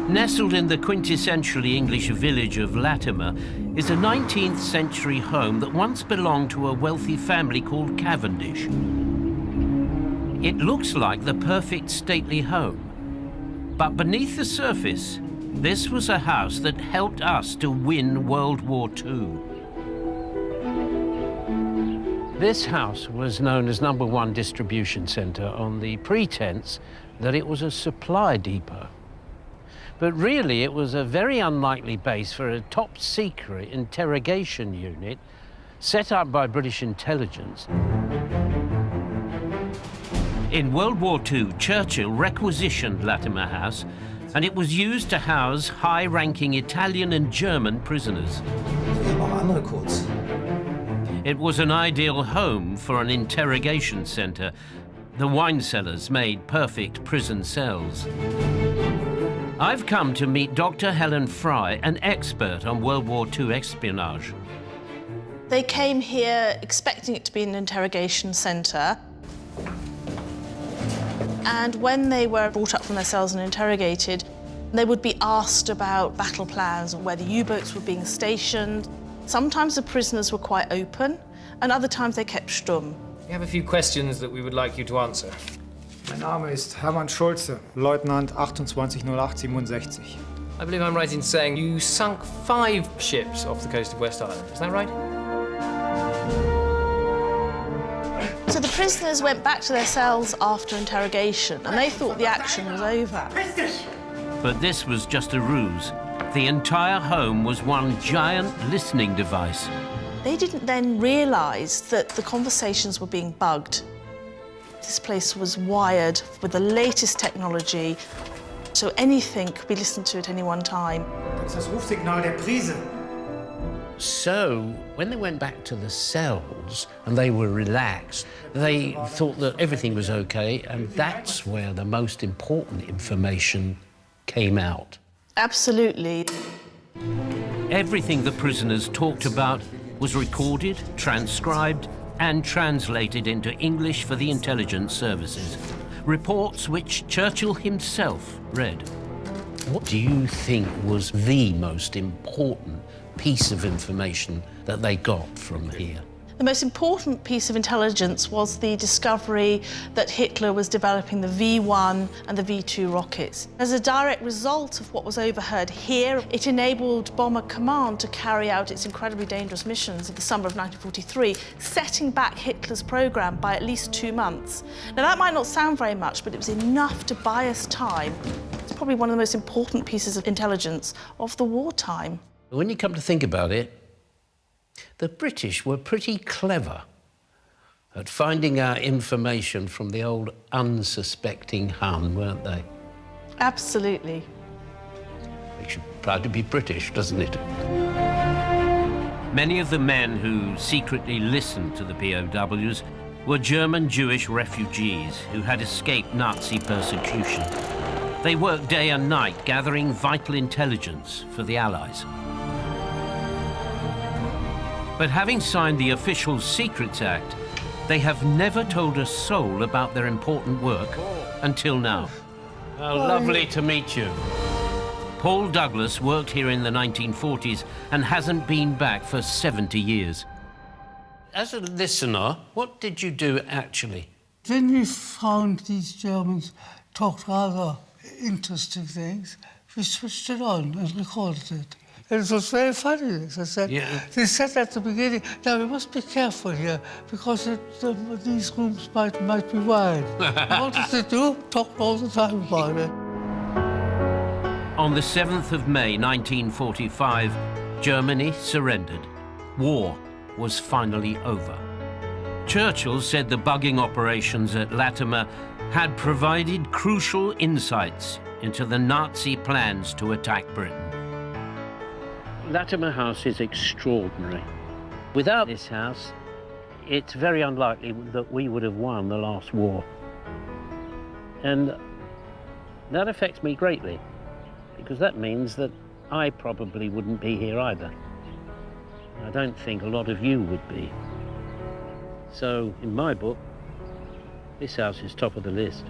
Nestled in the quintessentially English village of Latimer is a 19th century home that once belonged to a wealthy family called Cavendish. It looks like the perfect stately home, but beneath the surface, this was a house that helped us to win World War II. This house was known as #1 distribution centre on the pretense that it was a supply depot. But really, it was a very unlikely base for a top-secret interrogation unit set up by British intelligence. In World War II, Churchill requisitioned Latimer House, and it was used to house high-ranking Italian and German prisoners. It was an ideal home for an interrogation centre. The wine cellars made perfect prison cells. I've come to meet Dr. Helen Fry, an expert on World War II espionage. They came here expecting it to be an interrogation centre. And when they were brought up from their cells and interrogated, they would be asked about battle plans and where the U-boats were being stationed. Sometimes the prisoners were quite open, and other times they kept stum. We have a few questions that we would like you to answer. Mein Name ist Hermann Schulze, Leutnant 280867. I believe I'm right in saying you sunk 5 ships off the coast of West Island. Is that right? So the prisoners went back to their cells after interrogation, and they thought the action was over. But this was just a ruse. The entire home was one giant listening device. They didn't then realise that the conversations were being bugged. This place was wired with the latest technology, so anything could be listened to at any one time. Das ist das Rufsignal der Prise. So, when they went back to the cells and they were relaxed, they thought that everything was okay, and that's where the most important information came out. Absolutely. Everything the prisoners talked about was recorded, transcribed, and translated into English for the intelligence services. Reports which Churchill himself read. What do you think was the most important piece of information that they got from here? The most important piece of intelligence was the discovery that Hitler was developing the V1 and the V2 rockets. As a direct result of what was overheard here, it enabled Bomber Command to carry out its incredibly dangerous missions in the summer of 1943, setting back Hitler's program by at least 2 months. Now, that might not sound very much, but it was enough to buy us time. It's probably one of the most important pieces of intelligence of the wartime. When you come to think about it, the British were pretty clever at finding out information from the old unsuspecting Hun, weren't they? Absolutely. Makes you proud to be British, doesn't it? Many of the men who secretly listened to the POWs were German Jewish refugees who had escaped Nazi persecution. They worked day and night gathering vital intelligence for the Allies. But having signed the Official Secrets Act, they have never told a soul about their important work until now. Well, lovely to meet you. Paul Douglas worked here in the 1940s and hasn't been back for 70 years. As a listener, what did you do actually? When we found these Germans talked rather interesting things, we switched it on and recorded it. And it was very funny, as I said. Yeah. They said at the beginning, now we must be careful here, because these rooms might be wide. What did they do? Talked all the time about it. On the 7th of May, 1945, Germany surrendered. War was finally over. Churchill said the bugging operations at Latimer had provided crucial insights into the Nazi plans to attack Britain. Latimer House is extraordinary. Without this house, it's very unlikely that we would have won the last war. And that affects me greatly, because that means that I probably wouldn't be here either. I don't think a lot of you would be. So, in my book, this house is top of the list.